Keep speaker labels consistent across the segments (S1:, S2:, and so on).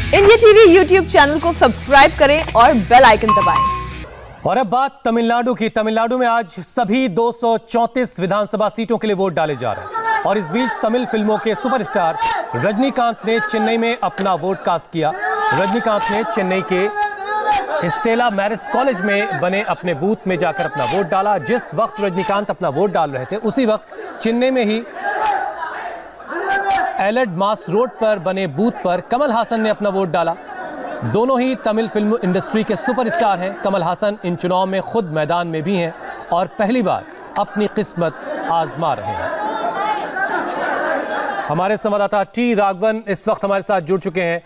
S1: India TV YouTube channel को subscribe करें और बेल आइकन दबाएं।
S2: और अब बात तमिलनाडु की। तमिलनाडु में आज सभी 234 विधानसभा सीटों के लिए वोट डाले जा रहे हैं और इस बीच तमिल फिल्मों के सुपरस्टार रजनीकांत ने चेन्नई में अपना वोट कास्ट किया। रजनीकांत ने चेन्नई के स्टेला मैरिस कॉलेज में बने अपने बूथ में जाकर अपना वोट डाला। जिस वक्त रजनीकांत अपना वोट डाल रहे थे उसी वक्त चेन्नई में ही एलेड मास रोड पर बने बूथ पर कमल हासन ने अपना वोट डाला। दोनों ही तमिल फिल्म इंडस्ट्री के सुपरस्टार हैं। कमल हासन इन चुनाव में खुद मैदान में भी हैं और पहली बार अपनी किस्मत आजमा रहे हैं। हमारे संवाददाता टी राघवन इस वक्त हमारे साथ जुड़ चुके हैं।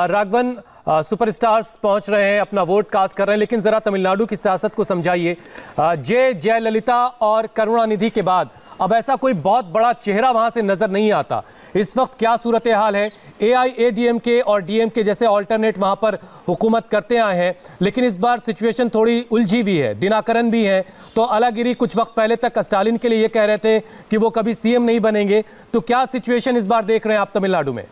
S2: राघवन, सुपरस्टार्स पहुंच रहे हैं, अपना वोट कास्ट कर रहे हैं, लेकिन जरा तमिलनाडु की सियासत को समझाइए। जयललिता और करुणानिधि के बाद अब ऐसा कोई बहुत बड़ा चेहरा वहां से नजर नहीं आता। इस वक्त क्या सूरत हाल है? AIADMK और DMK जैसे ऑल्टरनेट वहां पर हुकूमत करते आए हैं, लेकिन इस बार सिचुएशन थोड़ी उलझी हुई है। दिनाकरन भी हैं, तो अलागिरी कुछ वक्त पहले तक स्टालिन के लिए ये कह रहे थे कि वो कभी CM नहीं बनेंगे। तो क्या सिचुएशन इस बार देख रहे हैं आप तमिलनाडु में?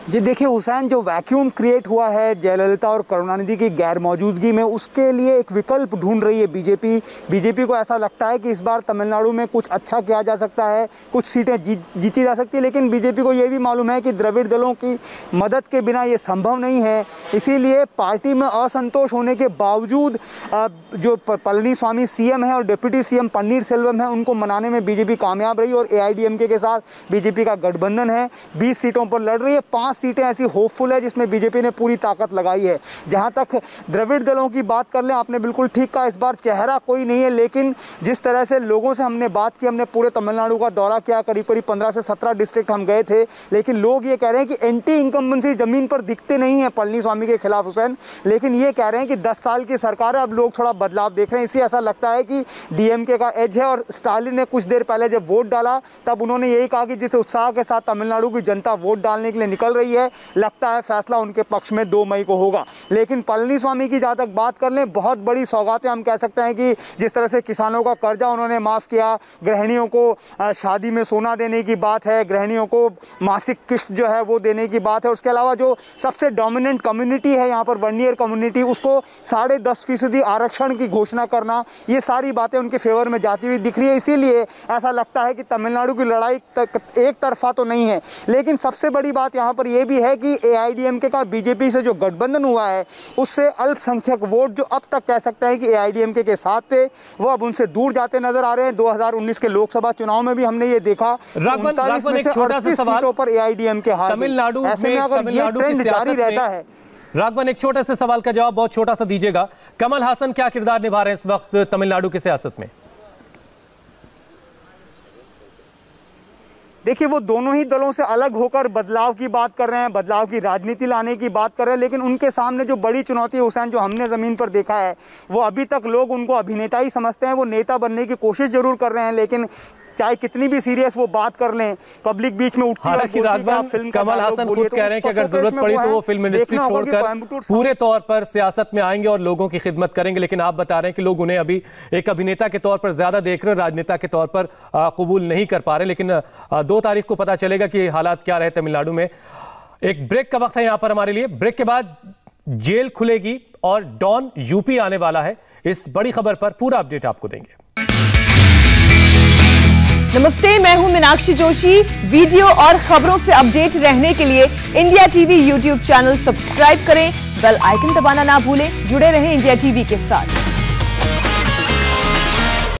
S3: जी देखिए हुसैन, जो वैक्यूम क्रिएट हुआ है जयललिता और करुणानिधि की गैर मौजूदगी में, उसके लिए एक विकल्प ढूंढ रही है बीजेपी को ऐसा लगता है कि इस बार तमिलनाडु में कुछ अच्छा किया जा सकता है, कुछ सीटें जीती जा सकती है। लेकिन बीजेपी को ये भी मालूम है कि द्रविड़ दलों की मदद के बिना ये संभव नहीं है। इसीलिए पार्टी में असंतोष होने के बावजूद जो पलनीस्वामी CM है और डिप्टी CM पन्नीर सेल्वम है, उनको मनाने में बीजेपी कामयाब रही और AIADMK के साथ बीजेपी का गठबंधन है। 20 सीटों पर लड़ रही है। 5 सीटें ऐसी होपफुल है जिसमें बीजेपी ने पूरी ताकत लगाई है। जहां तक द्रविड़ दलों की बात कर लें, आपने बिल्कुल ठीक कहा, इस बार चेहरा कोई नहीं है। लेकिन जिस तरह से लोगों से हमने बात की, हमने पूरे तमिलनाडु का दौरा किया, करीब 15 से 17 डिस्ट्रिक्ट हम गए थे, लेकिन लोग ये कह रहे हैं कि एंटी इनकम्बेंसी जमीन पर दिखते नहीं है पलनीस्वामी के खिलाफ हुसैन। लेकिन ये कह रहे हैं कि 10 साल की सरकार है, अब लोग थोड़ा बदलाव देख रहे हैं। इसलिए ऐसा लगता है कि DMK का एज है। और स्टालिन ने कुछ देर पहले जब वोट डाला तब उन्होंने यही कहा कि जिस उत्साह के साथ तमिलनाडु की जनता वोट डालने के लिए निकल रही है, लगता है फैसला उनके पक्ष में 2 मई को होगा। लेकिन पलनीस्वामी की जहां तक बात कर लें, बहुत बड़ी सौगातें हम कह सकते हैं कि जिस तरह से किसानों का कर्जा उन्होंने माफ किया, गृहिणियों को शादी में सोना देने की बात है, गृहिणियों को मासिक किस्त जो है वो देने की बात है। उसके अलावा जो सबसे डोमिनेंट कम्युनिटी है यहाँ पर, वर्नियर कम्युनिटी, उसको 10.5% आरक्षण की घोषणा करना, ये सारी बातें उनके फेवर में जाती हुई दिख रही है। इसीलिए ऐसा लगता है कि तमिलनाडु की लड़ाई एक तरफा तो नहीं है। लेकिन सबसे बड़ी बात यहाँ पर यह भी है कि AIADMK का बीजेपी से जो गठबंधन हुआ है, उससे अल्पसंख्यक वोट जो अब तक कह सकते हैं कि AIADMK के साथ थे, वो अब उनसे दूर जाते नजर आ रहे हैं। 2019 के लोकसभा चुनाव में भी हमने ये देखा।
S2: राघवन, एक छोटा सा सवाल,
S3: पर AIADMK हार
S2: तमिलनाडु में ट्रेंड
S3: जारी रहता है।
S2: राघवन, एक छोटे से सवाल का जवाब बहुत छोटा सा दीजिएगा। कमल हासन क्या किरदार निभा रहे हैं इस वक्त तमिलनाडु की सियासत में?
S3: देखिए, वो दोनों ही दलों से अलग होकर बदलाव की बात कर रहे हैं, बदलाव की राजनीति लाने की बात कर रहे हैं। लेकिन उनके सामने जो बड़ी चुनौती है हुसैन, जो हमने ज़मीन पर देखा है, वो अभी तक लोग उनको अभिनेता ही समझते हैं। वो नेता बनने की कोशिश जरूर कर रहे हैं, लेकिन चाहे कितनी भी सीरियस वो बात कर लें, पब्लिक बीच में उठती है।
S2: कमल हासन खुद कह रहे हैं कि अगर जरूरत पड़ी तो वो फिल्म इंडस्ट्री छोड़कर पूरे तौर पर सियासत में आएंगे और लोगों की खिदमत करेंगे। लेकिन आप बता रहे हैं कि लोग उन्हें अभी एक अभिनेता के तौर पर ज्यादा देख रहे हैं, राजनेता के तौर पर कबूल नहीं कर पा रहे। लेकिन 2 तारीख को पता चलेगा कि हालात क्या रहे तमिलनाडु में। एक ब्रेक का वक्त है यहाँ पर हमारे लिए। ब्रेक के बाद जेल खुलेगी और डॉन यूपी आने वाला है। इस बड़ी खबर पर पूरा अपडेट आपको देंगे।
S1: नमस्ते, मैं हूं मीनाक्षी जोशी। वीडियो और खबरों से अपडेट रहने के लिए India TV YouTube channel subscribe करें, बेल आइकन दबाना ना भूलें। जुड़े रहें इंडिया टीवी के साथ।